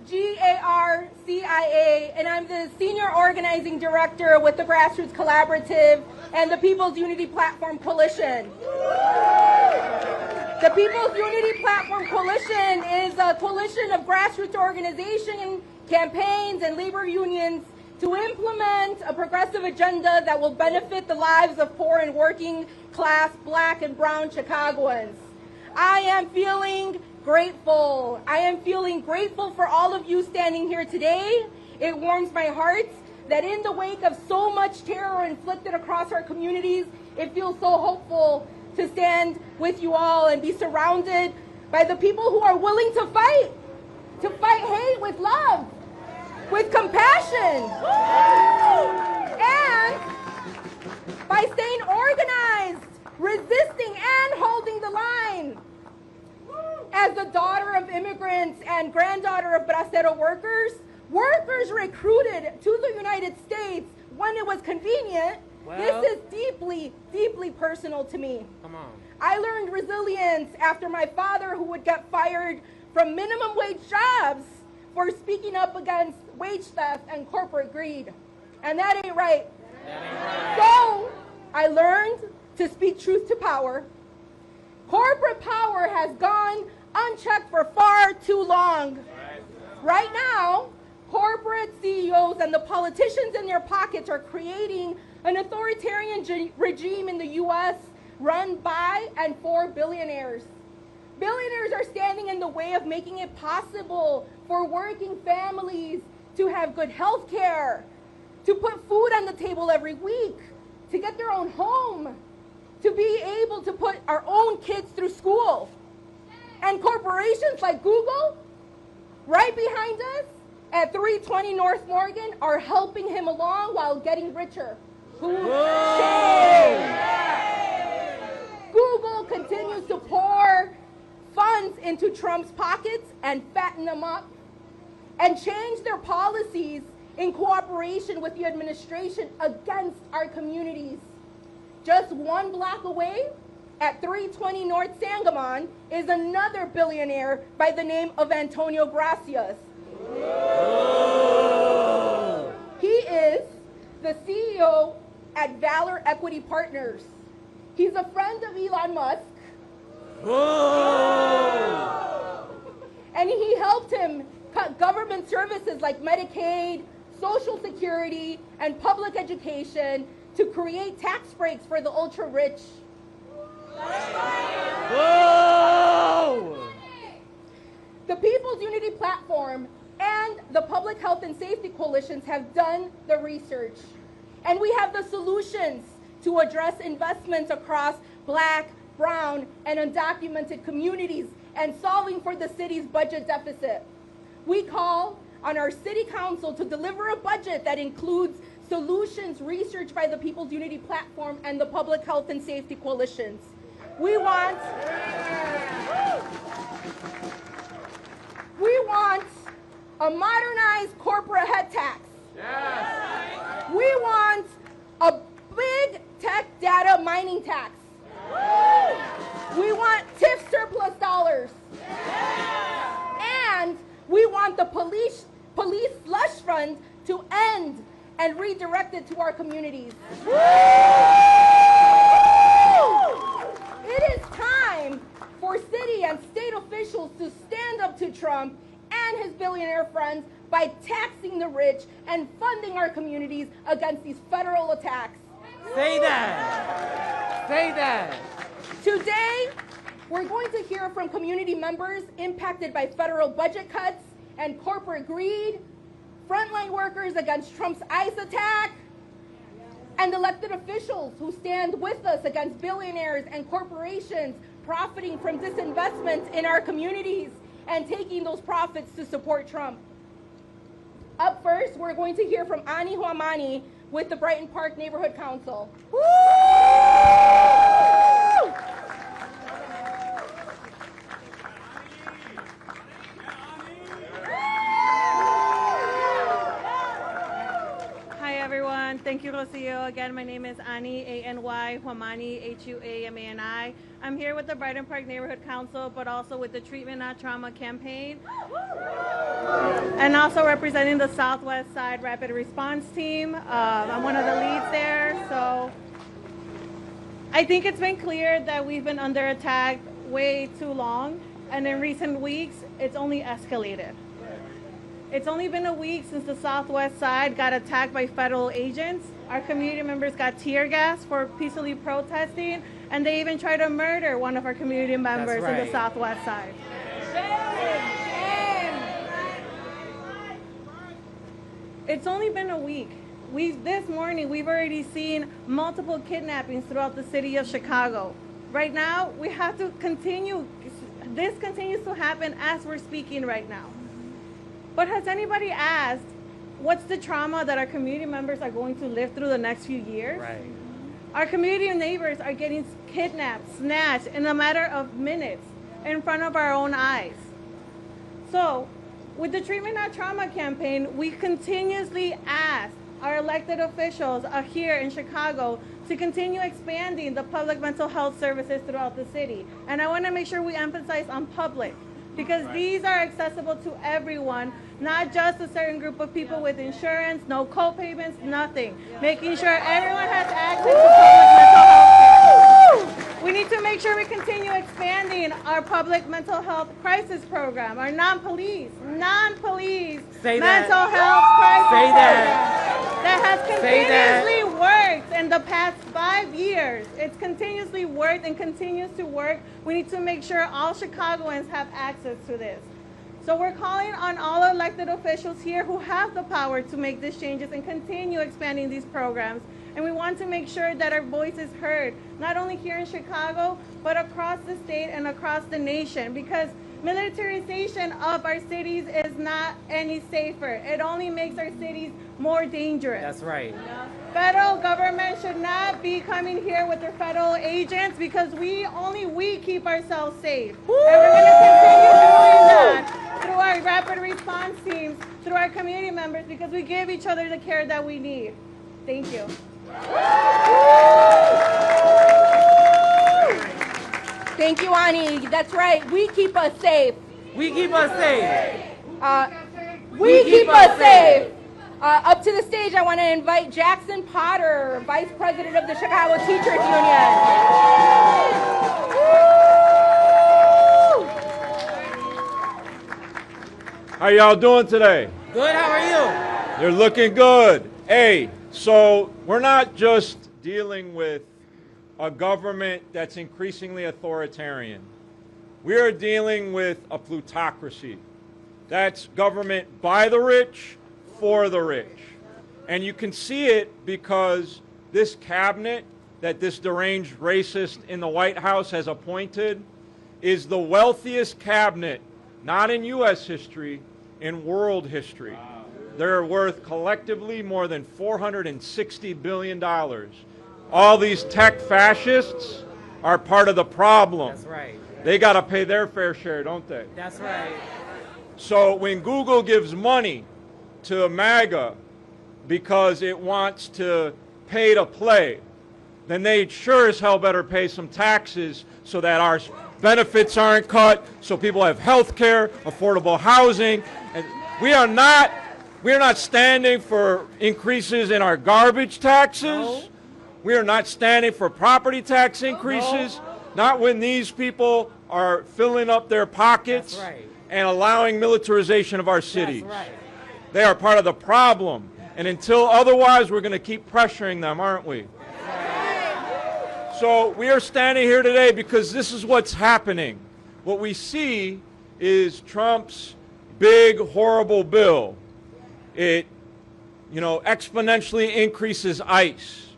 Garcia, and I'm the Senior Organizing Director with the Grassroots Collaborative and the People's Unity Platform Coalition. The People's Unity Platform Coalition is a coalition of grassroots organizations, campaigns, and labor unions to implement a progressive agenda that will benefit the lives of poor and working class Black and brown Chicagoans. I am feeling grateful. I am feeling grateful for all of you standing here today. It warms my heart that in the wake of so much terror inflicted across our communities, it feels so hopeful to stand with you all and be surrounded by the people who are willing to fight hate with love, with compassion, and by staying organized, resisting, and holding the line. As the daughter of immigrants and granddaughter of bracero workers recruited to the United States when it was convenient. Well, this is deeply, deeply personal to me. Come on. I learned resilience after my father, who would get fired from minimum wage jobs for speaking up against wage theft and corporate greed. And that ain't right. So I learned to speak truth to power. Corporate power has gone unchecked for far too long. Right now, corporate CEOs and the politicians in their pockets are creating an authoritarian regime in the U.S. run by and for billionaires. Billionaires are standing in the way of making it possible for working families to have good health care, to put food on the table every week, to get their own home, to be able to put our own kids through school. And corporations like Google, right behind us at 320 North Morgan, are helping him along while getting richer. Google continues to pour funds into Trump's pockets and fatten them up and change their policies in cooperation with the administration against our communities. Just one block away at 320 North Sangamon is another billionaire by the name of Antonio Gracias. He is the CEO at Valor Equity Partners. He's a friend of Elon Musk. And he helped him cut government services like Medicaid, Social Security, and public education to create tax breaks for the ultra-rich. The People's Unity Platform and the Public Health and Safety Coalitions have done the research. And we have the solutions to address investments across Black, brown, and undocumented communities and solving for the city's budget deficit. We call on our city council to deliver a budget that includes solutions researched by the People's Unity Platform and the Public Health and Safety Coalitions. We want a modernized corporate head tax. Yes. We want a big tech data mining tax. Yes. We want TIF surplus dollars. Yes. And we want the police slush fund to end and redirect it to our communities. It is time for city and state officials to stand up to Trump and his billionaire friends by taxing the rich and funding our communities against these federal attacks. Say that. Say that. Today, we're going to hear from community members impacted by federal budget cuts and corporate greed, frontline workers against Trump's ICE attack, and elected officials who stand with us against billionaires and corporations profiting from disinvestment in our communities and taking those profits to support Trump. Up first, we're going to hear from Ani Huamani with the Brighton Park Neighborhood Council. Woo! Hi everyone, thank you Rocio. Again, my name is Ani, A-N-Y, Huamani, H-U-A-M-A-N-I. I'm here with the Brighton Park Neighborhood Council, but also with the Treatment Not Trauma campaign. and also representing the Southwest Side Rapid Response Team. I'm one of the leads there, so I think it's been clear that we've been under attack way too long, and in recent weeks, it's only escalated. It's only been a week since the Southwest Side got attacked by federal agents. Our community members got tear gas for peacefully protesting, and they even tried to murder one of our community members in the Southwest Side. It's only been a week. This morning, we've already seen multiple kidnappings throughout the city of Chicago. Right now, we have to continue. This continues to happen as we're speaking right now. But has anybody asked what's the trauma that our community members are going to live through the next few years? Right. Our community neighbors are getting kidnapped, snatched in a matter of minutes in front of our own eyes. So, with the Treatment Not Trauma campaign, we continuously ask our elected officials here in Chicago to continue expanding the public mental health services throughout the city. And I want to make sure we emphasize on public, because these are accessible to everyone, not just a certain group of people with insurance, no co-payments, nothing. Making sure everyone has access to public mental health care. We need to make sure we continue expanding our public mental health crisis program, our non-police mental health crisis program that has continuously worked in the past 5 years. It's continuously worked and continues to work. We need to make sure all Chicagoans have access to this. So we're calling on all elected officials here who have the power to make these changes and continue expanding these programs. And we want to make sure that our voice is heard, not only here in Chicago, but across the state and across the nation, because militarization of our cities is not any safer. It only makes our cities more dangerous. That's right. Federal government should not be coming here with their federal agents, because only we keep ourselves safe. Woo! And we're going to continue doing that through our rapid response teams, through our community members, because we give each other the care that we need. Thank you. Thank you, Ani. That's right. We keep us safe. We keep us safe. We keep us safe. Up to the stage, I want to invite Jackson Potter, Vice President of the Chicago Teachers Union. How y'all doing today? Good, how are you? You're looking good. Hey, so we're not just dealing with a government that's increasingly authoritarian. We are dealing with a plutocracy. That's government by the rich, for the rich. And you can see it because this cabinet that this deranged racist in the White House has appointed is the wealthiest cabinet, not in U.S. history, in world history. Wow. They're worth collectively more than $460 billion. All these tech fascists are part of the problem. That's right. They got to pay their fair share, don't they? That's right. So when Google gives money to MAGA because it wants to pay to play, then they sure as hell better pay some taxes so that our benefits aren't cut, so people have health care, affordable housing. And we're not standing for increases in our garbage taxes. No. We are not standing for property tax increases. No. Not when these people are filling up their pockets. That's right. And allowing militarization of our cities. That's right. They are part of the problem. And until otherwise, we're going to keep pressuring them, aren't we? So we are standing here today because this is what's happening. What we see is Trump's big, horrible bill. It, exponentially increases ICE.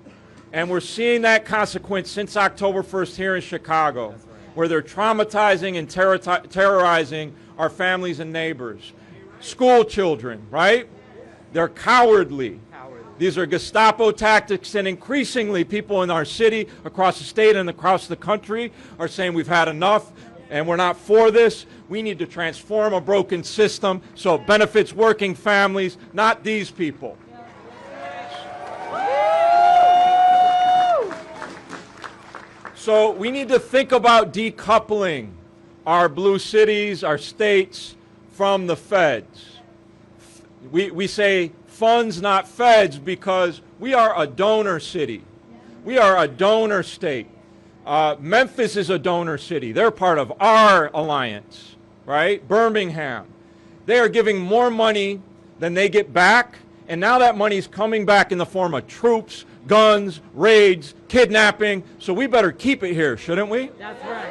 And we're seeing that consequence since October 1st here in Chicago, right, where they're traumatizing and terrorizing our families and neighbors. School children, right? They're cowardly. These are Gestapo tactics, and increasingly people in our city, across the state and across the country are saying we've had enough and we're not for this. We need to transform a broken system so it benefits working families, not these people. So we need to think about decoupling our blue cities, our states, from the feds. We say funds, not feds, because we are a donor city. We are a donor state. Memphis is a donor city. They're part of our alliance, right? Birmingham. They are giving more money than they get back, and now that money's coming back in the form of troops, guns, raids, kidnapping, so we better keep it here, shouldn't we? That's right.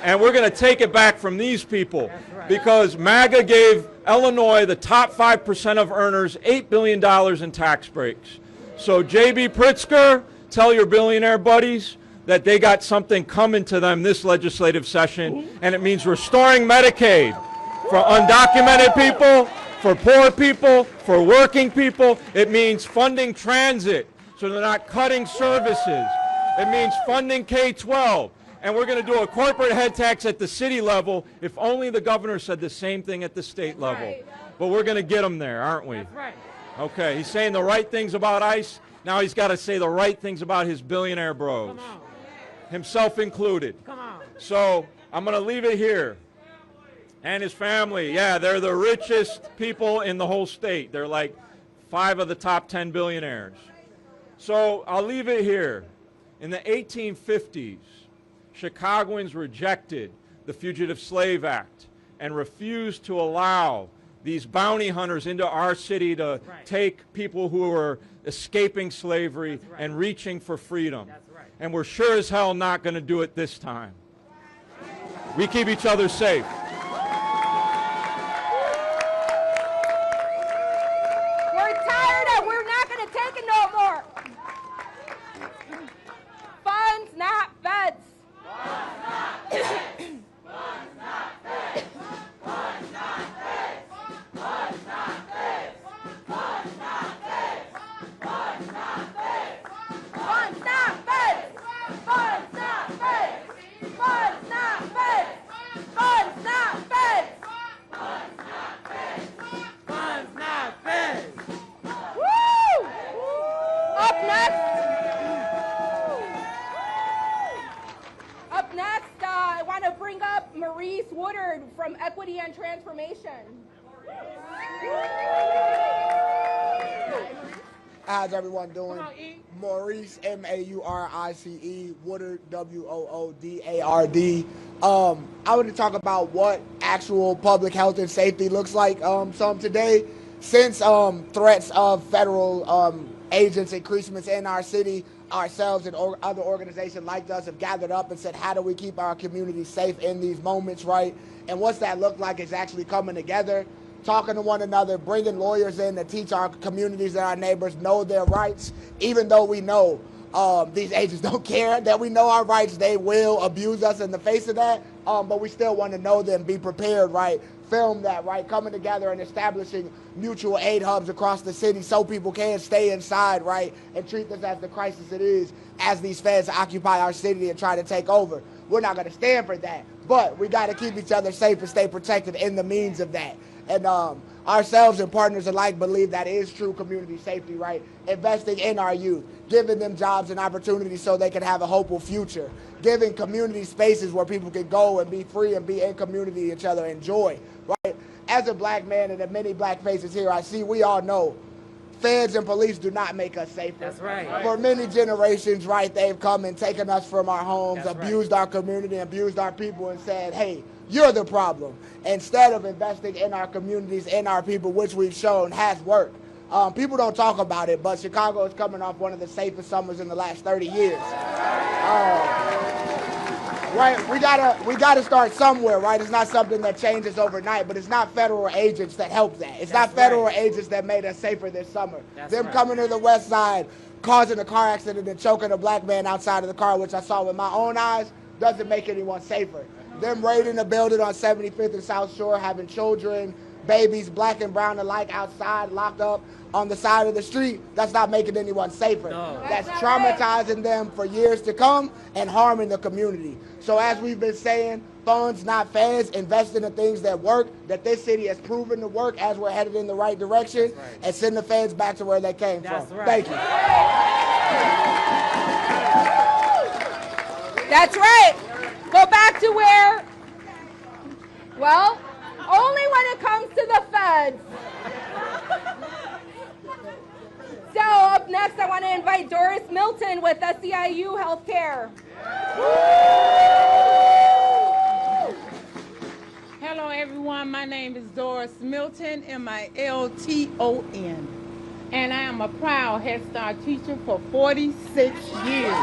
And we're going to take it back from these people right. because MAGA gave Illinois, the top 5% of earners, $8 billion in tax breaks. So J.B. Pritzker, tell your billionaire buddies that they got something coming to them this legislative session, and it means restoring Medicaid for undocumented people, for poor people, for working people. It means funding transit so they're not cutting services. It means funding K-12. And we're going to do a corporate head tax at the city level if only the governor said the same thing at the state level. Right. But we're going to get him there, aren't we? That's right. Okay, he's saying the right things about ICE. Now he's got to say the right things about his billionaire bros, Come on. himself included. Come on. So I'm going to leave it here. And his family, yeah, they're the richest people in the whole state. They're like 5 of the top 10 billionaires. So I'll leave it here. In the 1850s, Chicagoans rejected the Fugitive Slave Act and refused to allow these bounty hunters into our city to take people who were escaping slavery and reaching for freedom. And we're sure as hell not going to do it this time. We keep each other safe. We're tired and we're not going to take it no more. Funds, not feds. Up next, I want to bring up Maurice Woodard from Equity and Transformation. How's everyone doing? Maurice, M-A-U-R-I-C-E, Woodard, W-O-O-D-A-R-D. I want to talk about what actual public health and safety looks like today. Since threats of federal agents increasements in our city, ourselves and other organizations like us have gathered up and said, how do we keep our community safe in these moments, right? And what's that look like is actually coming together, talking to one another, bringing lawyers in to teach our communities and our neighbors know their rights, even though we know these agents don't care that we know our rights. They will abuse us in the face of that, but we still want to know them, be prepared, right? Film that, right? Coming together and establishing mutual aid hubs across the city so people can stay inside, right? And treat this as the crisis it is as these feds occupy our city and try to take over. We're not going to stand for that, but we got to keep each other safe and stay protected in the means of that. And ourselves and partners alike believe that is true community safety, right? Investing in our youth, giving them jobs and opportunities so they can have a hopeful future, giving community spaces where people can go and be free and be in community each other, enjoy, right? As a black man and the many black faces here I see, we all know feds and police do not make us safer. That's right. For many generations, right, they've come and taken us from our homes, abused our community, abused our people, and said, hey, you're the problem. Instead of investing in our communities, in our people, which we've shown has worked. People don't talk about it, but Chicago is coming off one of the safest summers in the last 30 years. Right, we gotta start somewhere, right? It's not something that changes overnight, but it's not federal agents that help that. It's not federal agents that made us safer this summer. Them coming to the west side, causing a car accident and choking a black man outside of the car, which I saw with my own eyes, doesn't make anyone safer. Them raiding a building on 75th and South Shore, having children, babies, black and brown alike, outside, locked up on the side of the street, that's not making anyone safer. No. That's traumatizing them for years to come and harming the community. So as we've been saying, funds, not feds, invest in the things that work, that this city has proven to work as we're headed in the right direction, and send the feds back to where they came from. Thank you. That's right. Go back to where, well, only when it comes to the feds. up next, I want to invite Doris Milton with SEIU Healthcare. Hello, everyone. My name is Doris Milton, M-I-L-T-O-N, and I am a proud Head Start teacher for 46 years.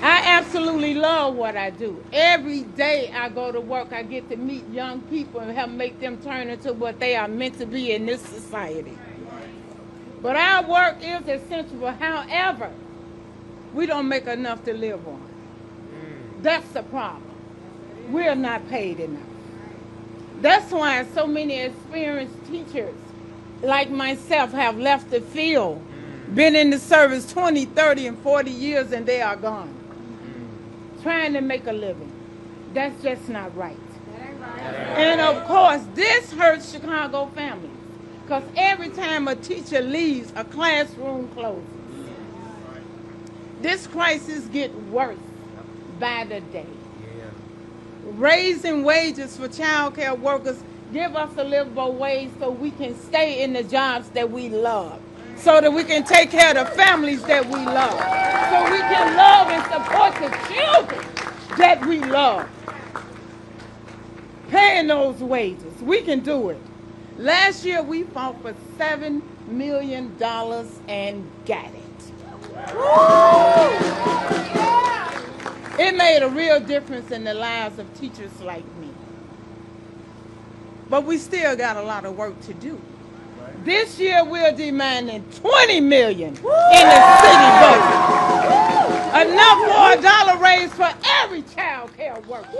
I absolutely love what I do. Every day I go to work, I get to meet young people and help make them turn into what they are meant to be in this society. But our work is essential. However, we don't make enough to live on. That's the problem. We're not paid enough. That's why so many experienced teachers like myself have left the field, been in the service 20, 30, and 40 years, and they are gone, trying to make a living. That's just not right. And of course, this hurts Chicago families, because every time a teacher leaves, a classroom closes. This crisis gets worse by the day. Raising wages for child care workers give us a livable wage so we can stay in the jobs that we love, so that we can take care of the families that we love, so we can love and support the children that we love. Paying those wages, we can do it. Last year we fought for $7 million and got it. It made a real difference in the lives of teachers like me. But we still got a lot of work to do. This year we're demanding $20 million in the city budget. Enough for a dollar raise for every child care worker.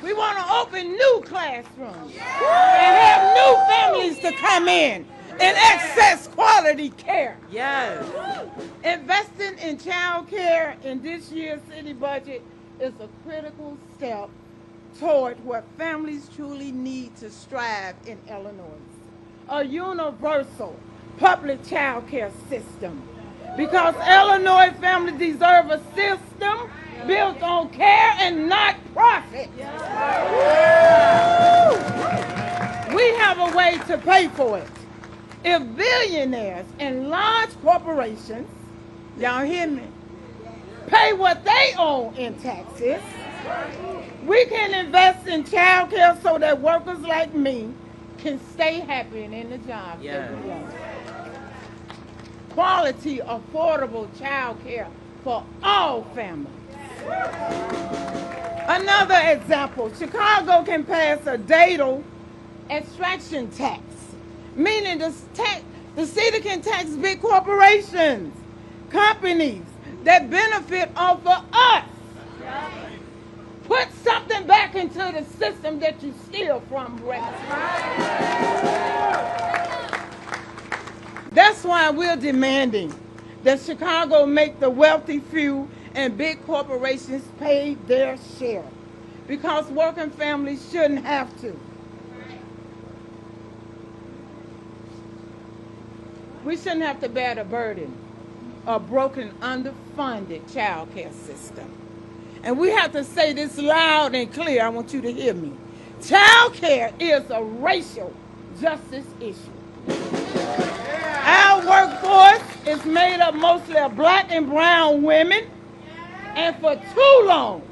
We want to open new classrooms and have new families to come in and access quality care. Yes. Investing in child care in this year's city budget is a critical step toward what families truly need to strive in Illinois. A universal public child care system. Because Illinois families deserve a system built on care and not profit. We have a way to pay for it. If billionaires and large corporations, y'all hear me, pay what they owe in taxes, we can invest in child care so that workers like me can stay happy and in the jobs that we love. Quality, affordable child care for all families. Another example, Chicago can pass a data extraction tax, meaning the city can tax big corporations, companies that benefit off of us. Put something back into the system that you steal from, Brett. That's why we're demanding that Chicago make the wealthy few and big corporations pay their share, because working families shouldn't have to. We shouldn't have to bear the burden of broken, underfunded child care system. And we have to say this loud and clear. I want you to hear me. Child care is a racial justice issue. Our workforce is made up mostly of black and brown women, and for too long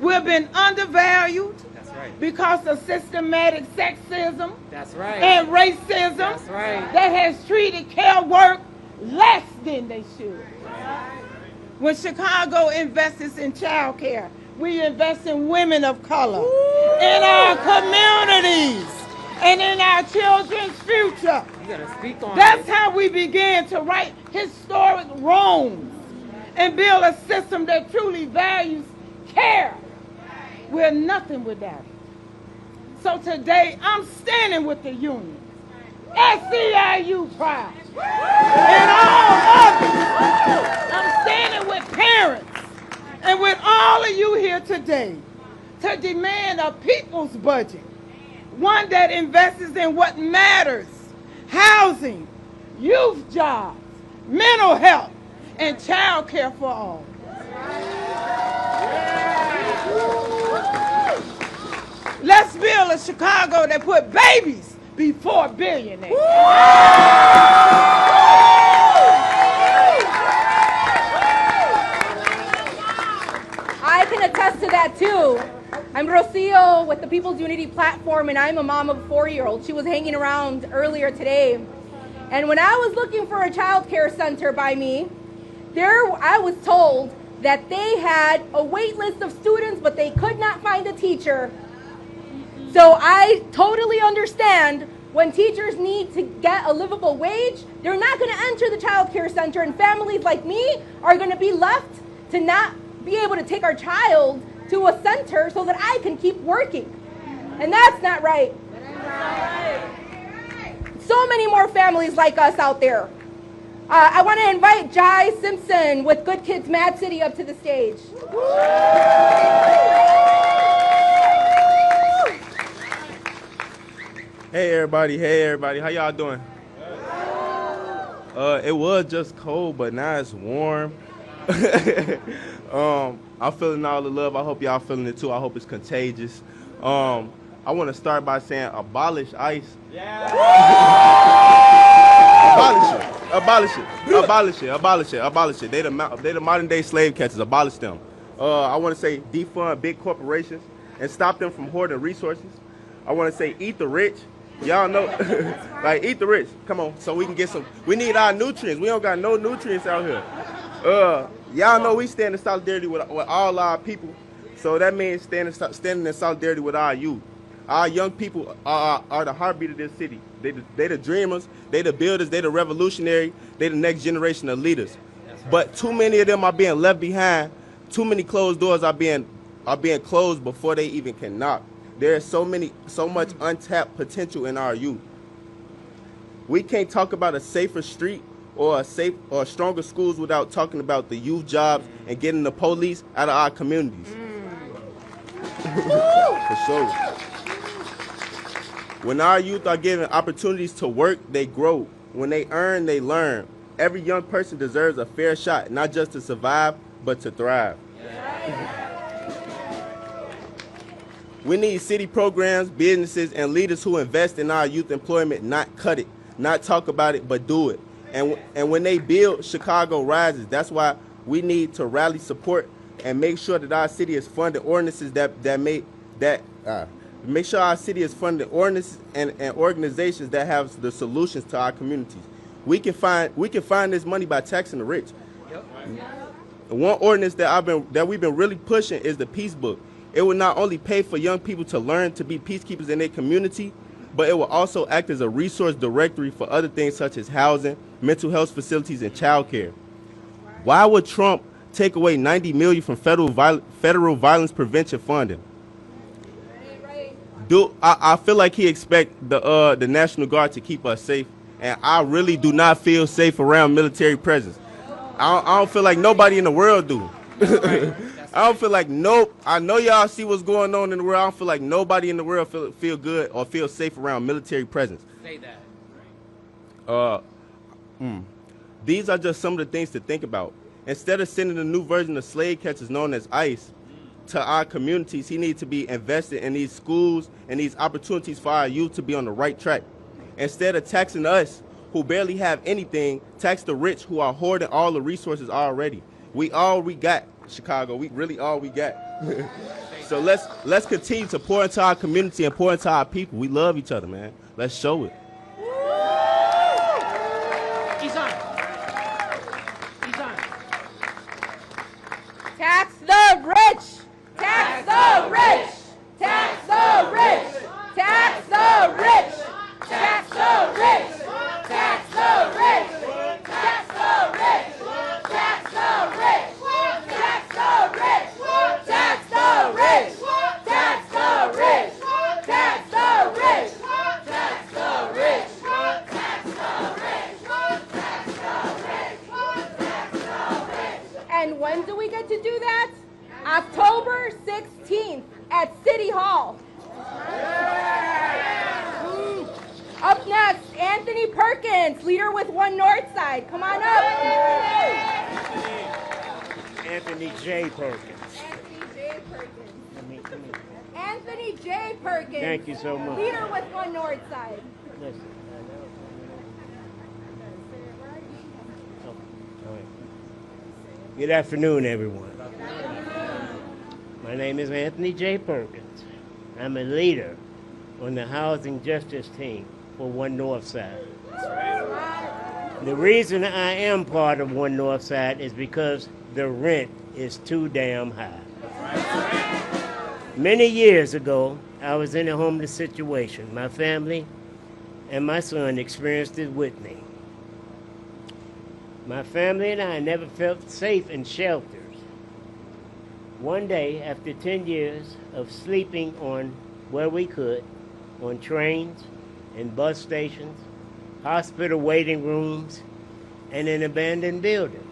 we've been undervalued. That's right. Because of systematic sexism. That's right. And racism. That's right. That has treated care work less than they should. When Chicago invests in child care, we invest in women of color, in our communities, and in our children's future. You gotta speak on That's it. how we begin to right historic wrongs and build a system that truly values care. We're nothing without it. So today, I'm standing with the union. SEIU proud. And all others. I'm standing with parents and with all of you here today to demand a people's budget. One that invests in what matters: housing, youth jobs, mental health, and child care for all. Let's build a Chicago that put babies before billionaires. I can attest to that too. I'm Rocio with the People's Unity platform, and I'm a mom of a 4-year-old. She was hanging around earlier today. And when I was looking for a child care center by me, I was told that they had a wait list of students, but they could not find a teacher. So I totally understand when teachers need to get a livable wage, they're not going to enter the child care center, and families like me are going to be left to not be able to take our child to a center so that I can keep working. And that's not right. So many more families like us out there. I want to invite Jai Simpson with Good Kids Mad City up to the stage. Hey everybody, how y'all doing? It was just cold, but now it's warm. I'm feeling all the love. I hope y'all feeling it too. I hope it's contagious. I want to start by saying abolish ICE. Yeah. Abolish it. They the modern day slave catchers. Abolish them. I want to say defund big corporations and stop them from hoarding resources. I want to say eat the rich. Y'all know, like eat the rich. Come on, so we can get some. We need our nutrients. We don't got no nutrients out here. Y'all know we stand in solidarity with all our people. So that means standing in solidarity with our youth. Our young people are the heartbeat of this city. They the dreamers, they the builders, they the revolutionary, they the next generation of leaders. But too many of them are being left behind. Too many closed doors are being closed before they even can knock. There is so much untapped potential in our youth. We can't talk about a safer street or stronger schools without talking about the youth jobs and getting the police out of our communities. For sure. When our youth are given opportunities to work, they grow. When they earn, they learn. Every young person deserves a fair shot, not just to survive, but to thrive. We need city programs, businesses, and leaders who invest in our youth employment, not cut it, not talk about it, but do it. And when they build, Chicago rises. That's why we need to rally support and make sure that our city is funded ordinances make sure our city is funded ordinances and organizations that have the solutions to our communities. We can find this money by taxing the rich. Yep. One ordinance that we've been really pushing is the Peace Book. It will not only pay for young people to learn to be peacekeepers in their community, but it will also act as a resource directory for other things such as housing, mental health facilities, and childcare. Why would Trump take away $90 million from federal violence prevention funding? I feel like he expects the National Guard to keep us safe, and I really do not feel safe around military presence. I don't feel like nobody in the world do. I don't feel like I know y'all see what's going on in the world. I don't feel like nobody in the world feel good or feel safe around military presence. Say that. These are just some of the things to think about. Instead of sending a new version of slave catchers known as ICE to our communities, he needs to be invested in these schools and these opportunities for our youth to be on the right track. Instead of taxing us, who barely have anything, tax the rich who are hoarding all the resources already. We got, Chicago. We really all we got. So let's continue to pour into our community and pour into our people. We love each other, man. Let's show it. Tax the rich! Tax the rich! Tax the rich! Tax the rich! Tax the rich! Tax the rich! Tax the rich! Tax the rich! Tax the rich! Tax the rich! Tax the rich! Tax the rich! Tax the rich! Tax the rich! And when do we get to do that? October 16th at City Hall. Up next, Anthony Perkins, leader with One Northside. Come on up. Anthony J. Perkins. Anthony J. Perkins. Anthony J. Perkins. Thank you so much. Leader with One North Side. Listen. Oh, all right. Good afternoon, everyone. My name is Anthony J. Perkins. I'm a leader on the Housing Justice Team for One North Side. The reason I am part of One North Side is because the rent is too damn high. Many years ago, I was in a homeless situation. My family and my son experienced it with me. My family and I never felt safe in shelters. One day, after 10 years of sleeping on where we could, on trains and bus stations, hospital waiting rooms, and in abandoned buildings,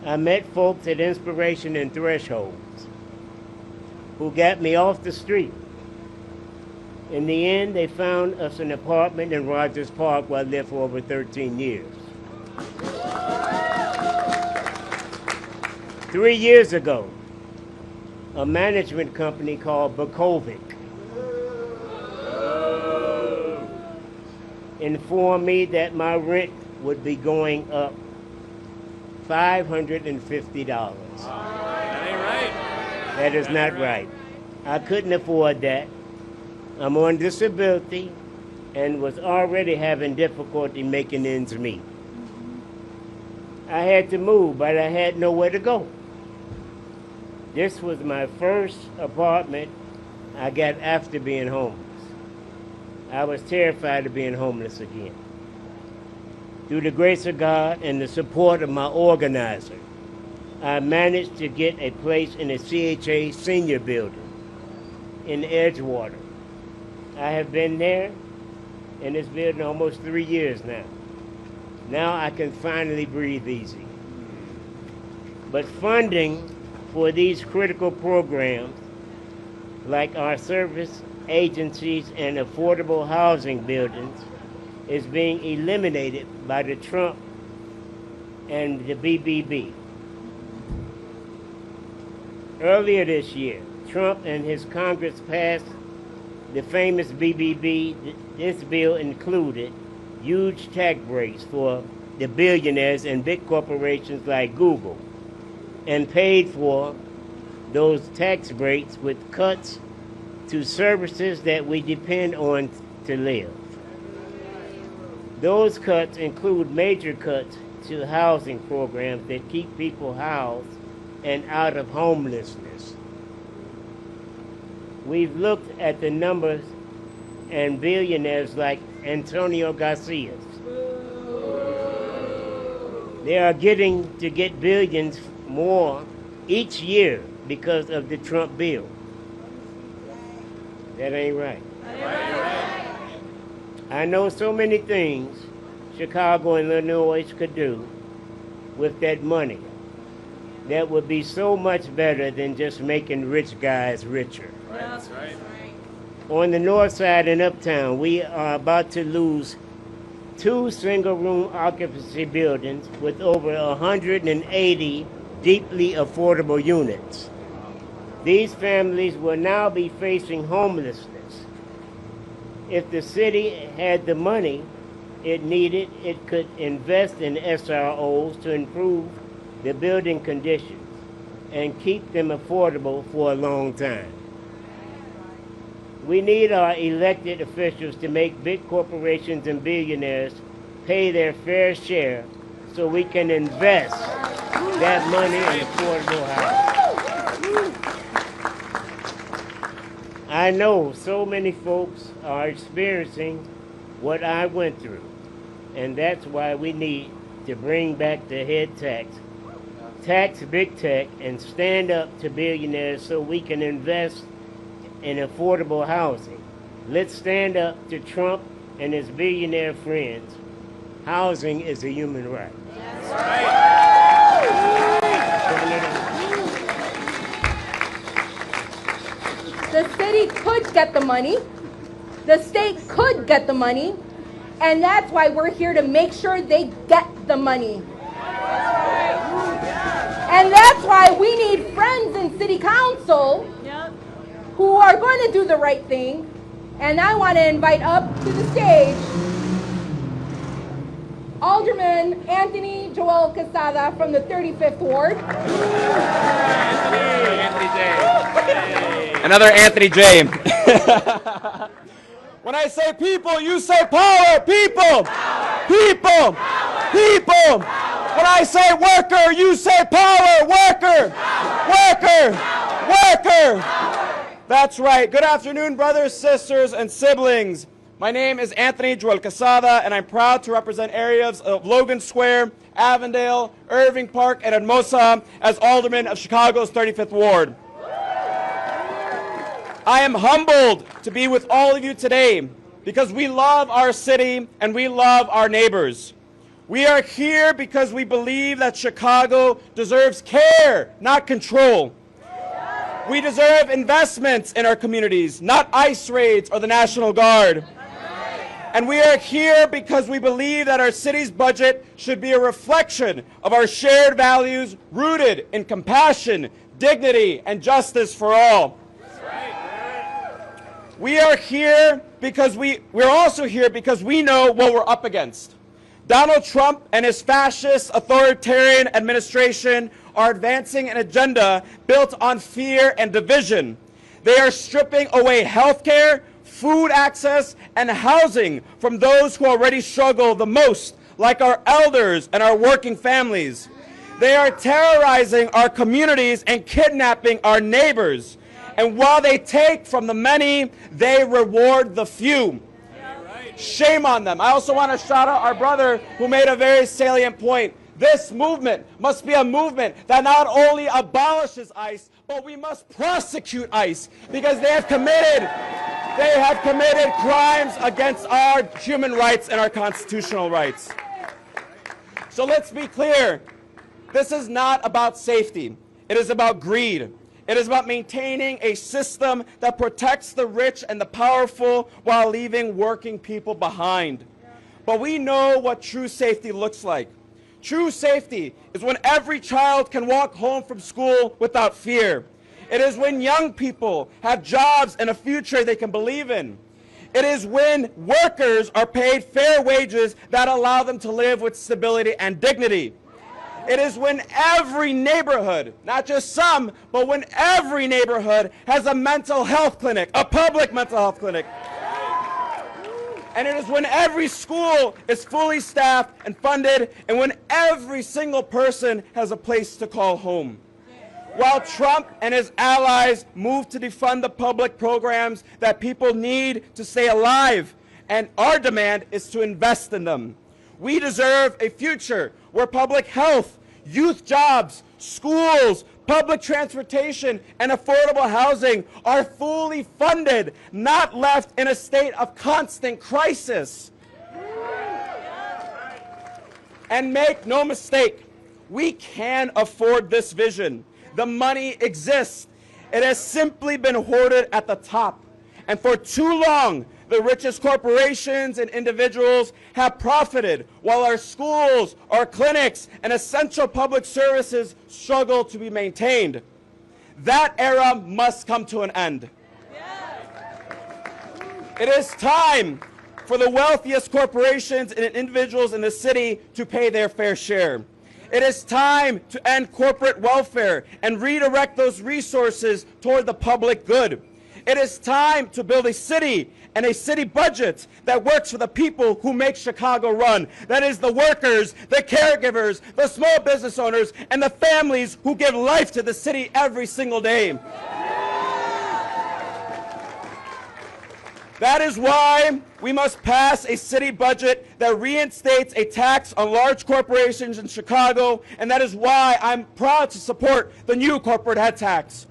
I met folks at Inspiration and Thresholds who got me off the street. In the end, they found us an apartment in Rogers Park where I lived for over 13 years. 3 years ago, a management company called Bukovic informed me that my rent would be going up $550. That ain't right. That is not right. I couldn't afford that. I'm on disability and was already having difficulty making ends meet. I had to move, but I had nowhere to go. This was my first apartment I got after being homeless. I was terrified of being homeless again. Through the grace of God and the support of my organizer, I managed to get a place in a CHA senior building in Edgewater. I have been there in this building almost 3 years now. Now I can finally breathe easy. But funding for these critical programs, like our service agencies and affordable housing buildings, is being eliminated by the Trump and the BBB. Earlier this year, Trump and his Congress passed the famous BBB. This bill included huge tax breaks for the billionaires and big corporations like Google, and paid for those tax breaks with cuts to services that we depend on to live. Those cuts include major cuts to housing programs that keep people housed and out of homelessness. We've looked at the numbers and billionaires like Antonio Garcia. They are getting to get billions more each year because of the Trump bill. That ain't right. I know so many things Chicago and Illinois could do with that money that would be so much better than just making rich guys richer. That's right. On the north side in Uptown, we are about to lose 2 single-room occupancy buildings with over 180 deeply affordable units. These families will now be facing homelessness. If the city had the money it needed, it could invest in SROs to improve the building conditions and keep them affordable for a long time. We need our elected officials to make big corporations and billionaires pay their fair share so we can invest that money in affordable housing. I know so many folks are experiencing what I went through, and that's why we need to bring back the head tax big tech, and stand up to billionaires so we can invest in affordable housing. Let's stand up to Trump and his billionaire friends. Housing is a human right. That's right. The city could get the money. The state could get the money. And that's why we're here to make sure they get the money. And that's why we need friends in city council who are going to do the right thing. And I want to invite up to the stage Alderman Anthony Joel Quesada from the 35th Ward. Anthony J. Another Anthony J. When I say people, you say power. People. Power. People. Power. People. Power. When I say worker, you say power. Worker. Power. Worker. Power. Worker. Power. That's right. Good afternoon, brothers, sisters, and siblings. My name is Anthony Joel Quesada, and I'm proud to represent areas of Logan Square, Avondale, Irving Park, and Hermosa as Alderman of Chicago's 35th Ward. I am humbled to be with all of you today because we love our city and we love our neighbors. We are here because we believe that Chicago deserves care, not control. We deserve investments in our communities, not ICE raids or the National Guard. And we are here because we believe that our city's budget should be a reflection of our shared values rooted in compassion, dignity, and justice for all. We are here because we're also here because we know what we're up against. Donald Trump and his fascist authoritarian administration are advancing an agenda built on fear and division. They are stripping away health care, food access, and housing from those who already struggle the most, like our elders and our working families. They are terrorizing our communities and kidnapping our neighbors. And while they take from the many, they reward the few. Shame on them. I also want to shout out our brother who made a very salient point. This movement must be a movement that not only abolishes ICE, but we must prosecute ICE because they have committed crimes against our human rights and our constitutional rights. So let's be clear. This is not about safety. It is about greed. It is about maintaining a system that protects the rich and the powerful while leaving working people behind. But we know what true safety looks like. True safety is when every child can walk home from school without fear. It is when young people have jobs and a future they can believe in. It is when workers are paid fair wages that allow them to live with stability and dignity. It is when every neighborhood, not just some, but when every neighborhood has a mental health clinic, a public mental health clinic. And it is when every school is fully staffed and funded, and when every single person has a place to call home. While Trump and his allies move to defund the public programs that people need to stay alive, and our demand is to invest in them. We deserve a future where public health, youth jobs, schools, public transportation, and affordable housing are fully funded, not left in a state of constant crisis. And make no mistake, we can afford this vision. The money exists. It has simply been hoarded at the top. And for too long, the richest corporations and individuals have profited while our schools, our clinics, and essential public services struggle to be maintained. That era must come to an end. It is time for the wealthiest corporations and individuals in the city to pay their fair share. It is time to end corporate welfare and redirect those resources toward the public good. It is time to build a city and a city budget that works for the people who make Chicago run. That is the workers, the caregivers, the small business owners, and the families who give life to the city every single day. That is why we must pass a city budget that reinstates a tax on large corporations in Chicago, and that is why I'm proud to support the new corporate head tax.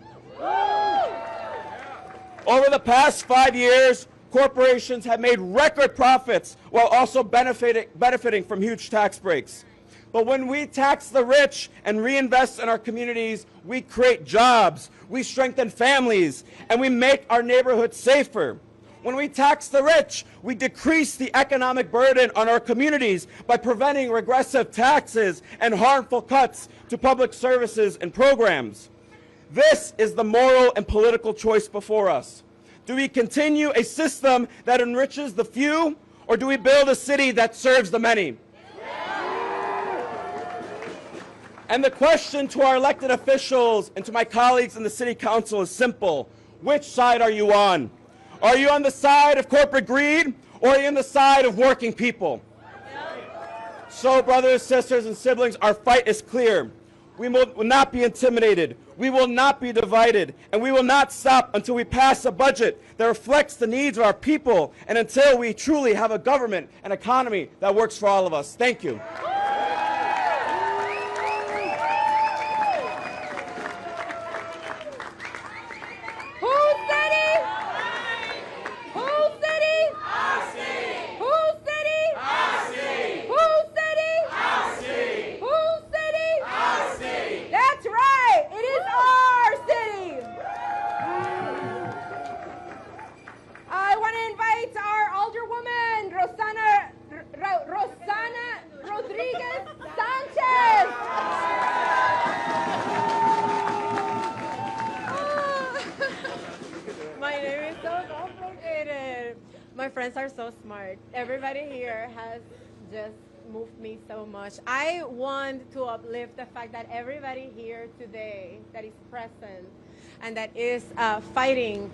Over the past 5 years, corporations have made record profits while also benefiting from huge tax breaks. But when we tax the rich and reinvest in our communities, we create jobs, we strengthen families, and we make our neighborhoods safer. When we tax the rich, we decrease the economic burden on our communities by preventing regressive taxes and harmful cuts to public services and programs. This is the moral and political choice before us. Do we continue a system that enriches the few, or do we build a city that serves the many? And the question to our elected officials and to my colleagues in the City Council is simple. Which side are you on? Are you on the side of corporate greed, or are you on the side of working people? So, brothers, sisters, and siblings, our fight is clear. We will not be intimidated. We will not be divided. And we will not stop until we pass a budget that reflects the needs of our people and until we truly have a government and economy that works for all of us. Thank you. My friends are so smart. Everybody here has just moved me so much. I want to uplift the fact that everybody here today that is present and that is fighting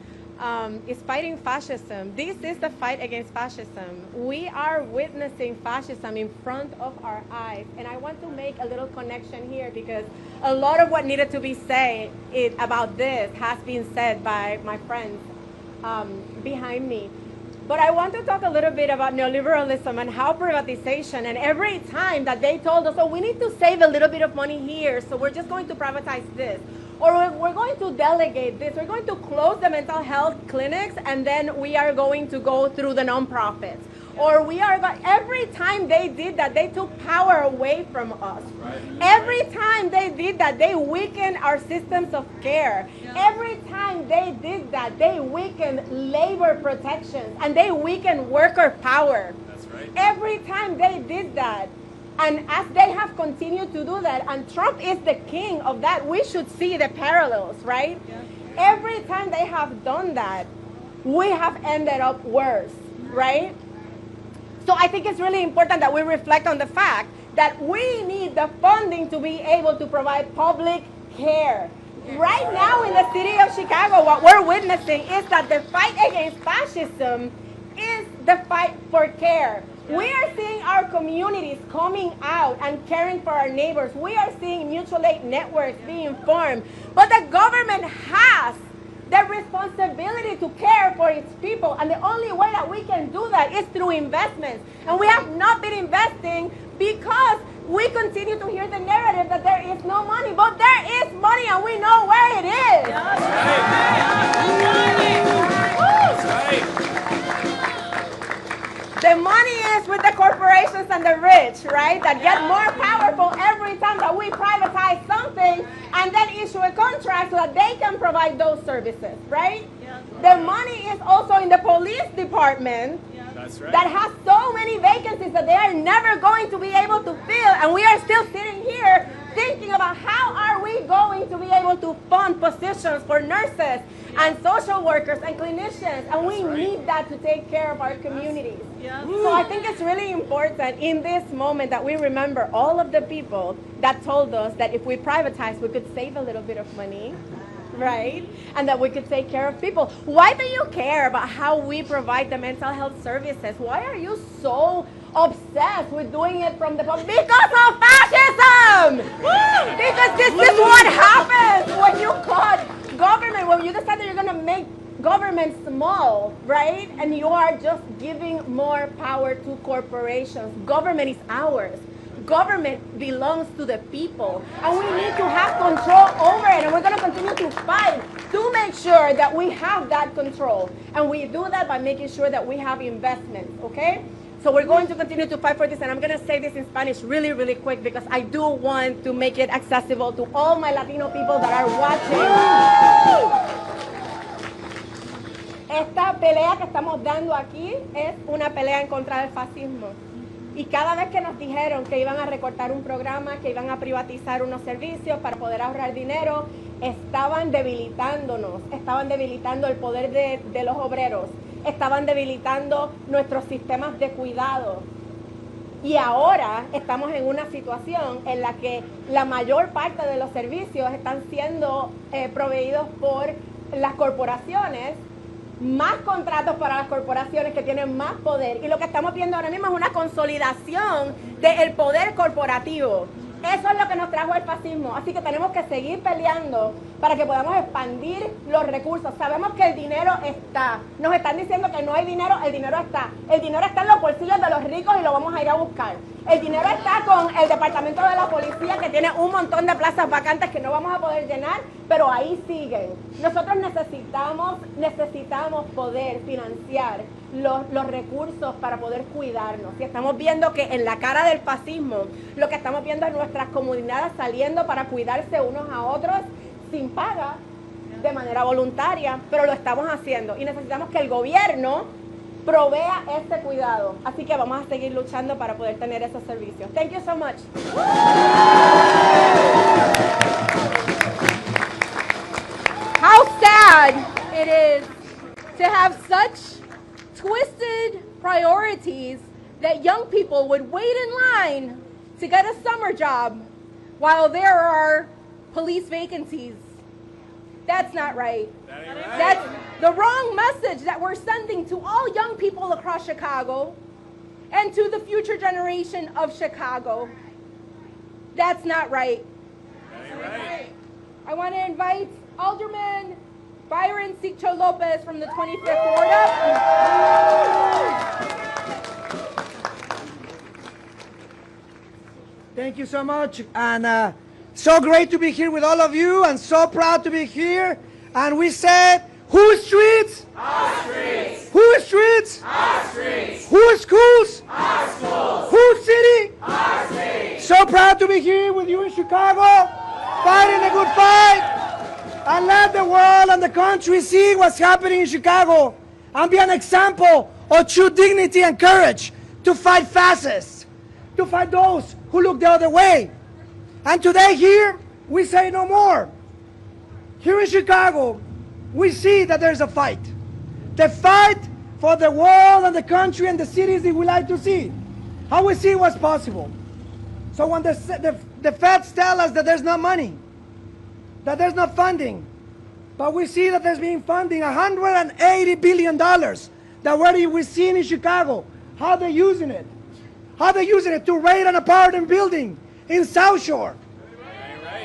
fascism. This is the fight against fascism. We are witnessing fascism in front of our eyes. And I want to make a little connection here because a lot of what needed to be said about this has been said by my friends behind me. But I want to talk a little bit about neoliberalism and how privatization, and every time that they told us, oh, we need to save a little bit of money here, so we're just going to privatize this. Or we're going to delegate this. We're going to close the mental health clinics, and then we are going to go through the nonprofits. Or every time they did that, they took power away from us. Every time they did that, they weakened our systems of care. Every time they did that, they weakened labor protections and they weakened worker power. Every time they did that, and as they have continued to do that, and Trump is the king of that, we should see the parallels, right? Every time they have done that, we have ended up worse, right? So I think it's really important that we reflect on the fact that we need the funding to be able to provide public care. Right now in the city of Chicago, what we're witnessing is that the fight against fascism is the fight for care. We are seeing our communities coming out and caring for our neighbors. We are seeing mutual aid networks being formed. But the government has the responsibility to care for its people. And the only way that we can do that is through investments. And we have not been investing because we continue to hear the narrative that there is no money. But there is money and we know where it is. The money is with the corporations and the rich, right? That get more powerful every time that we privatize something and then issue a contract so that they can provide those services, right? The money is also in the police department. That has so many vacancies that they are never going to be able to fill. And we are still sitting here thinking about how are we going to be able to fund positions for nurses and social workers and clinicians. And we need that to take care of our communities. So I think it's really important in this moment that we remember all of the people that told us that if we privatize, we could save a little bit of money. Right? And that we could take care of people. Why do you care about how we provide the mental health services? Why are you so obsessed with doing it from the public? Because of fascism! Because this is what happens when you cut government, when you decide that you're going to make government small, right? And you are just giving more power to corporations. Government is ours. Government belongs to the people, and we need to have control over it, and we're going to continue to fight to make sure that we have that control, and we do that by making sure that we have investments, okay? So we're going to continue to fight for this, and I'm going to say this in Spanish really, really quick because I do want to make it accessible to all my Latino people that are watching. Esta pelea que estamos dando aquí es una pelea en contra del fascismo. Y cada vez que nos dijeron que iban a recortar un programa, que iban a privatizar unos servicios para poder ahorrar dinero, estaban debilitándonos, estaban debilitando el poder de los obreros, estaban debilitando nuestros sistemas de cuidado. Y ahora estamos en una situación en la que la mayor parte de los servicios están siendo proveídos por las corporaciones, más contratos para las corporaciones que tienen más poder. Y lo que estamos viendo ahora mismo es una consolidación del poder corporativo. Eso es lo que nos trajo el fascismo. Así que tenemos que seguir peleando para que podamos expandir los recursos. Sabemos que el dinero está. Nos están diciendo que no hay dinero, el dinero está. El dinero está en los bolsillos de los ricos y lo vamos a ir a buscar. El dinero está con el departamento de la policía, que tiene un montón de plazas vacantes que no vamos a poder llenar, pero ahí siguen. Nosotros necesitamos poder financiar los recursos para poder cuidarnos. Y estamos viendo que en la cara del fascismo, lo que estamos viendo es nuestras comunidades saliendo para cuidarse unos a otros sin paga, de manera voluntaria, pero lo estamos haciendo. Y necesitamos que el gobierno provea ese cuidado. Así que vamos a seguir luchando para poder tener esos servicios. Thank you so much. How sad it is to have such twisted priorities that young people would wait in line to get a summer job while there are police vacancies. That's not right. That's the wrong message that we're sending to all young people across Chicago and to the future generation of Chicago. That's not right. I want to invite Alderman Byron Sicho Lopez from the 25th Ward up. Thank you so much, and so great to be here with all of you, and so proud to be here. And we said, whose streets? Our streets. Whose streets? Our streets. Whose schools? Our schools. Whose city? Our city. So proud to be here with you in Chicago, fighting a good fight, and let the world and the country see what's happening in Chicago, and be an example of true dignity and courage to fight fascists, to fight those who look the other way. And today here, we say no more. Here in Chicago, we see that there's a fight. The fight for the world and the country and the cities that we like to see. How we see what's possible. So when the feds tell us that there's no money, that there's no funding, but we see that there's been funding $180 billion that we're seeing in Chicago. How they're using it. How they're using it to raid an apartment building in South Shore.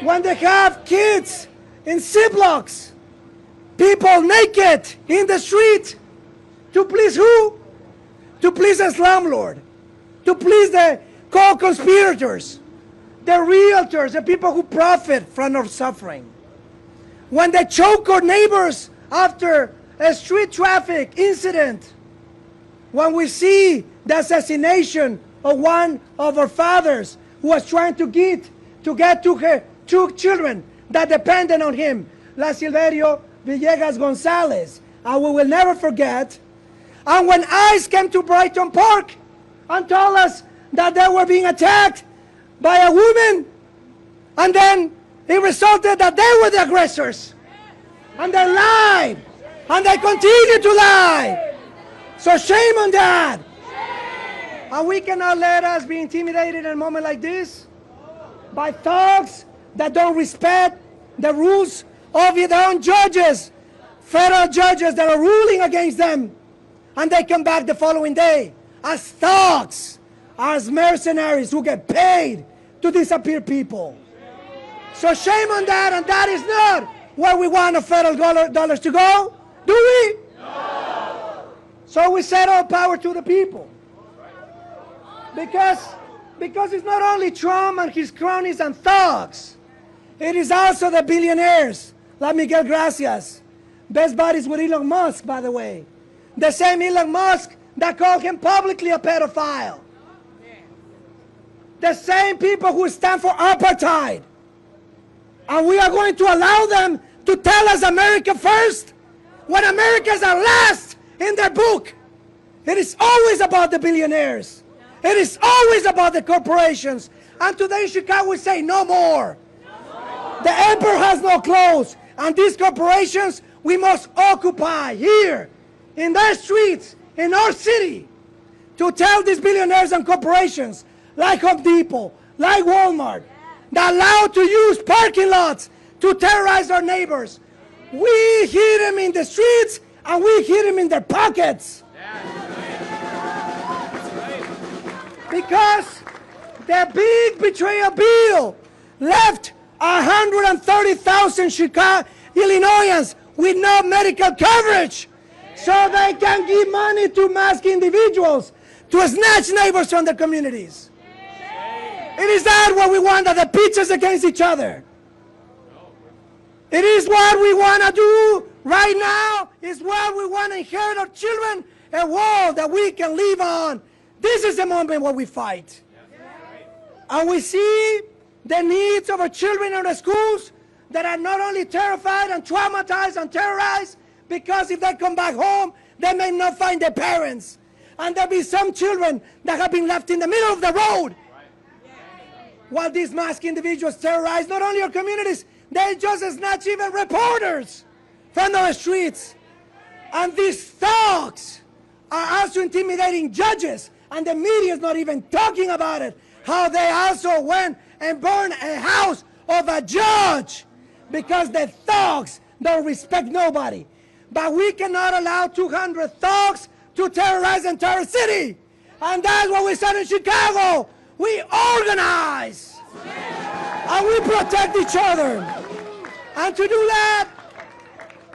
When they have kids in C-blocks, people naked in the street, to please who? To please a slumlord, to please the co-conspirators, the realtors, the people who profit from our suffering. When they choke our neighbors after a street traffic incident, when we see the assassination of one of our fathers who was trying to get to her two children that depended on him, La Silverio Villegas Gonzalez, and we will never forget. And when ICE came to Brighton Park and told us that they were being attacked by a woman, and then it resulted that they were the aggressors, and they lied, and they continue to lie. So shame on that. And we cannot let us be intimidated in a moment like this by thugs that don't respect the rules of their own judges, federal judges that are ruling against them, and they come back the following day as thugs, as mercenaries who get paid to disappear people. So shame on that, and that is not where we want the federal dollars to go, do we? No. So we set all power to the people. Because it's not only Trump and his cronies and thugs, it is also the billionaires, like Miguel Gracias, best buddies with Elon Musk, by the way. The same Elon Musk that called him publicly a pedophile. The same people who stand for apartheid. And we are going to allow them to tell us America first, when Americans are last in their book. It is always about the billionaires. It is always about the corporations. And today in Chicago we say no more. The emperor has no clothes. And these corporations, we must occupy here, in their streets, in our city, to tell these billionaires and corporations, like Home Depot, like Walmart, that allow to use parking lots to terrorize our neighbors. We hit them in the streets, and we hit them in their pockets. Because the big betrayal bill left 130,000 Illinoisans with no medical coverage, so they can give money to masked individuals to snatch neighbors from their communities. It is that what we want, that the pitches against each other. It is what we want to do right now. It's what we want to inherit our children, a world that we can live on. This is the moment where we fight. And we see the needs of our children in the schools that are not only terrified and traumatized and terrorized, because if they come back home, they may not find their parents. And there'll be some children that have been left in the middle of the road. While these masked individuals terrorize not only our communities, they just snatch even reporters from our streets. And these thugs are also intimidating judges, and the media is not even talking about it. How they also went and burned a house of a judge because the thugs don't respect nobody. But we cannot allow 200 thugs to terrorize the entire city. And that's what we said in Chicago. We organize. And we protect each other. And to do that,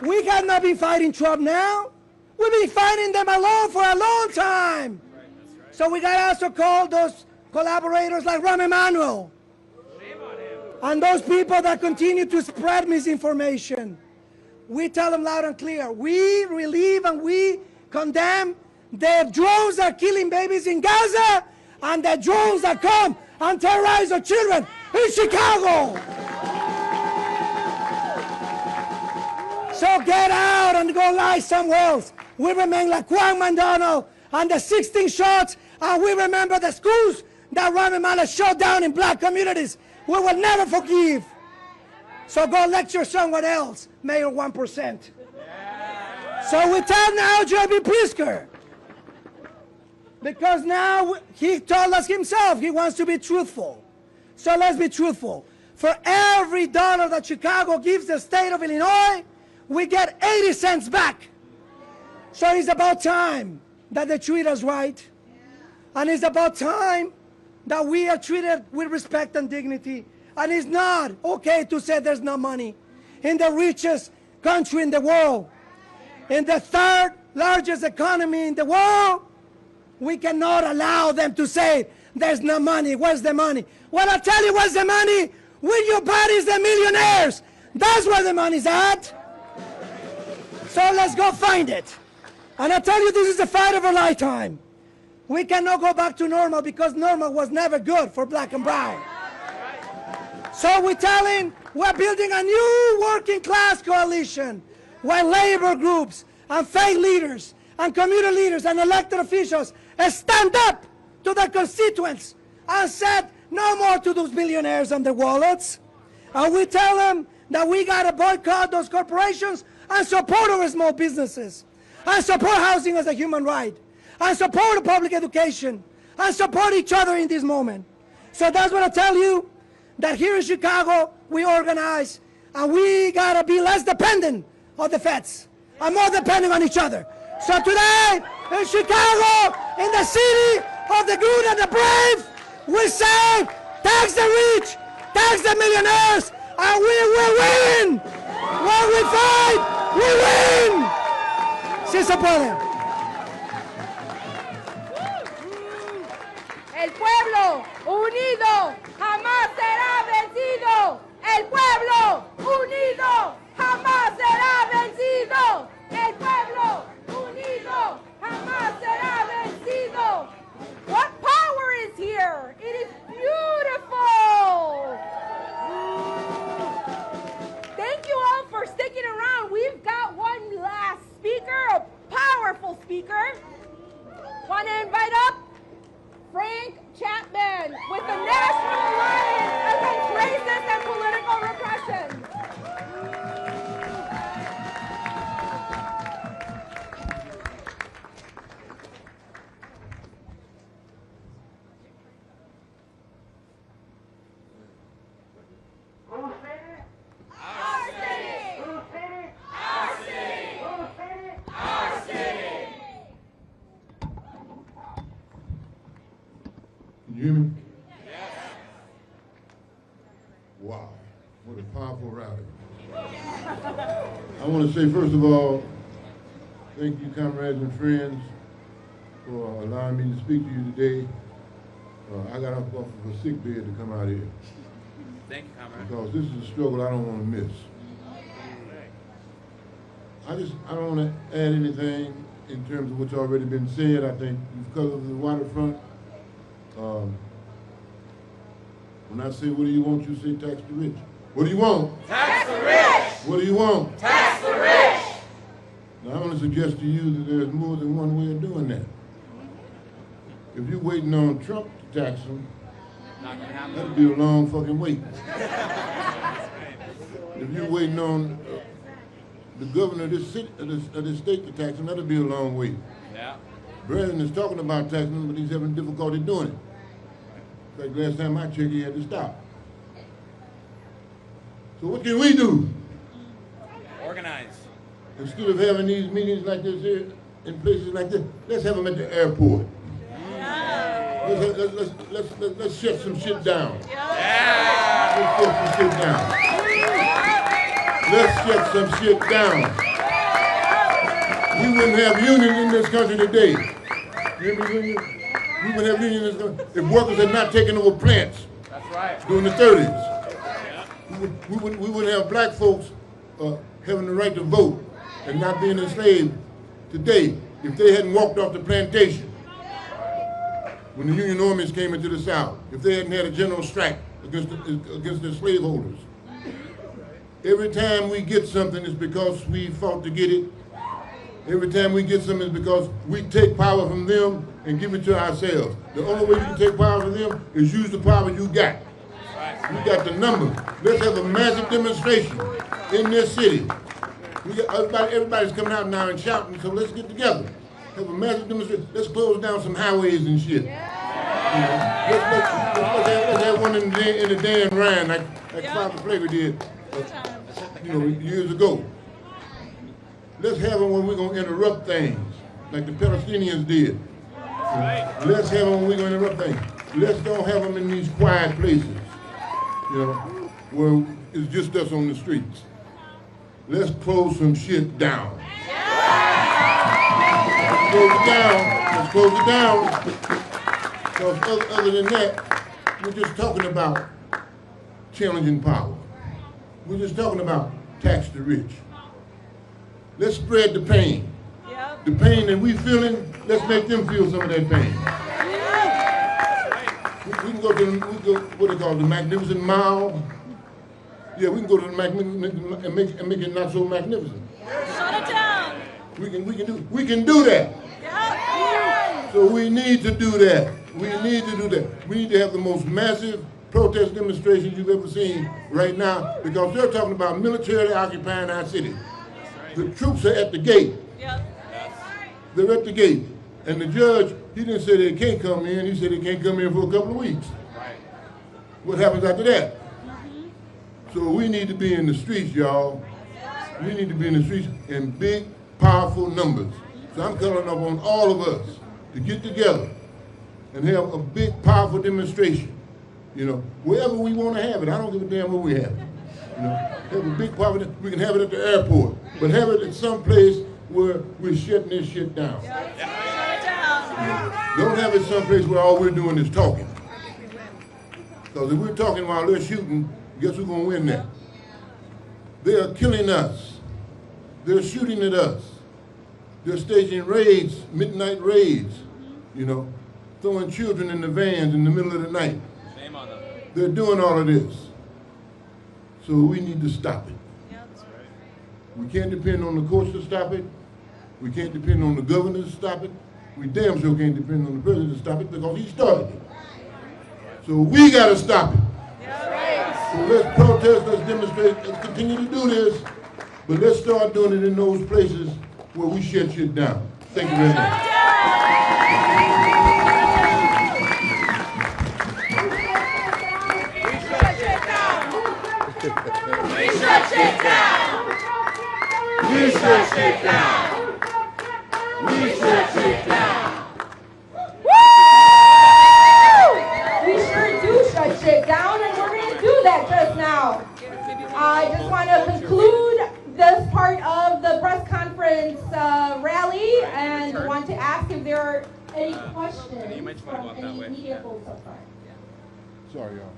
we have not been fighting Trump now. We've been fighting them alone for a long time. So we got to also call those collaborators like Rahm Emanuel and those people that continue to spread misinformation. We tell them loud and clear, we relieve and we condemn the drones that are killing babies in Gaza and the drones that come and terrorize our children in Chicago. So get out and go lie somewhere else. We remain like Juan Mandano and the 16 shots, and we remember the schools that Rahm Emanuel shot down in black communities. We will never forgive. So go lecture somewhere else, Mayor 1%. So we tell now J.B. Pritzker, because now he told us himself he wants to be truthful. So let's be truthful. For every dollar that Chicago gives the state of Illinois, we get 80 cents back. So it's about time that they treat us right. And it's about time that we are treated with respect and dignity. And it's not okay to say there's no money. In the richest country in the world, in the third largest economy in the world, we cannot allow them to say there's no money. Where's the money? Well, I'll tell you where's the money. With your bodies, the millionaires. That's where the money's at. So let's go find it. And I tell you, this is the fight of a lifetime. We cannot go back to normal because normal was never good for black and brown. So we're telling, we're building a new working class coalition where labor groups and faith leaders and community leaders and elected officials stand up to their constituents and said no more to those billionaires and their wallets. And we tell them that we got to boycott those corporations and support our small businesses, and support housing as a human right, and support public education, and support each other in this moment. So that's what I tell you, that here in Chicago, we organize, and we gotta be less dependent on the feds, and more dependent on each other. So today, in Chicago, in the city of the good and the brave, we say, tax the rich, tax the millionaires, and we will win. When we fight, we win. Sí se puede. El pueblo unido jamás será vencido. El pueblo unido jamás será vencido. El pueblo unido jamás será vencido. What power is here? It is beautiful. Thank you all for sticking around. We've got one last speaker, a powerful speaker. Want to invite up Frank Chapman with the National Alliance Against Racist and Political Repression. Can you hear me? Yes. Wow, what a powerful rally. I want to say, first of all, thank you, comrades and friends, for allowing me to speak to you today. I got up off of a sick bed to come out here. Thank you, comrade. Because this is a struggle I don't want to miss. I don't want to add anything in terms of what's already been said. I think you've covered the waterfront. When I say, what do you want, you say tax the rich. What do you want? Tax the rich. What do you want? Tax the rich. Now, I want to suggest to you that there's more than one way of doing that. If you're waiting on Trump to tax them, that'll be a long fucking wait. If you're waiting on the governor of this, city, of this state to tax them, that'll be a long wait. Yeah. The president is talking about taxing them, but he's having difficulty doing it. In fact, last time I checked, he had to stop. So what can we do? Organize. Instead of having these meetings like this here, in places like this, let's have them at the airport. Let's shut some shit down. Let's shut some shit down. Let's shut some shit down. We wouldn't have unions in this country today. You hear me, union? We wouldn't have unions in this country if workers had not taken over plants. That's right. During the 30s. We wouldn't have black folks having the right to vote and not being enslaved today if they hadn't walked off the plantation when the Union armies came into the South, if they hadn't had a general strike against the slaveholders. Every time we get something, it's because we fought to get it. Every time we get something, it's because we take power from them and give it to ourselves. The only way you can take power from them is use the power you got. We got the numbers. Let's have a massive demonstration in this city. We got everybody's coming out now and shouting, so let's get together. Have a massive demonstration. Let's close down some highways and shit. Let's have one in the Dan Ryan like Father Flavor did, years ago. Let's have them when we're going to interrupt things, like the Palestinians did. Let's have them when we're going to interrupt things. Let's don't have them in these quiet places, where it's just us on the streets. Let's close some shit down. Let's close it down. Let's close it down. Because other than that, we're just talking about challenging power. We're just talking about tax the rich. Let's spread the pain. Yep. The pain that we feeling, let's make them feel some of that pain. We can go to what they call the Magnificent Mile. Yeah, we can go to the Magnificent and make it not so magnificent. Shut it down. We can do that. Yep. So we need to do that. We need to do that. We need to have the most massive protest demonstrations you've ever seen right now, because they're talking about militarily occupying our city. The troops are at the gate. Yep. They're at the gate. And the judge, he didn't say they can't come in, he said they can't come in for a couple of weeks. Right. What happens after that? So we need to be in the streets, y'all. We need to be in the streets in big, powerful numbers. So I'm calling up on all of us to get together and have a big, powerful demonstration. Wherever we want to have it. I don't give a damn where we have it. Have a big power. We can have it at the airport, but have it at some place where we're shutting this shit down. Don't have it someplace where all we're doing is talking. Because if we're talking while they're shooting, guess who's going to win that? They are killing us. They're shooting at us. They're staging raids, midnight raids, throwing children in the vans in the middle of the night. Shame on them. They're doing all of this. So we need to stop it. Yeah, that's right. We can't depend on the courts to stop it. We can't depend on the governors to stop it. we damn sure can't depend on the president to stop it because he started it. So we got to stop it. So let's protest, let's demonstrate, let's continue to do this, but let's start doing it in those places where we shut shit down. Thank you very much. We shut shit down. We shut shit down. We shut shit down. We sure do shut shit down, and we're going to do that just now. I just want to conclude this part of the press conference rally and want to ask if there are any questions from any media folks up front. Sorry, y'all.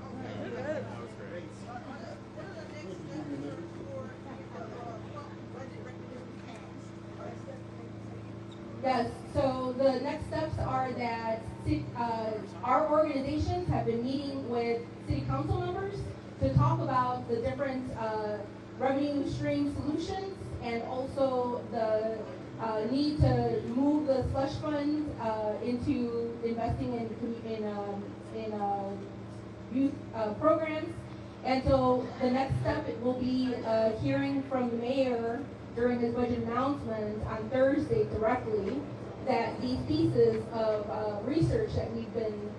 Yes, so the next steps are that our organizations have been meeting with city council members to talk about the different revenue stream solutions and also the need to move the slush fund into investing in youth programs. And so the next step will be hearing from the mayor during his budget announcement on Thursday directly that these pieces of research that we've been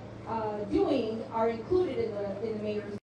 doing are included in the mayor's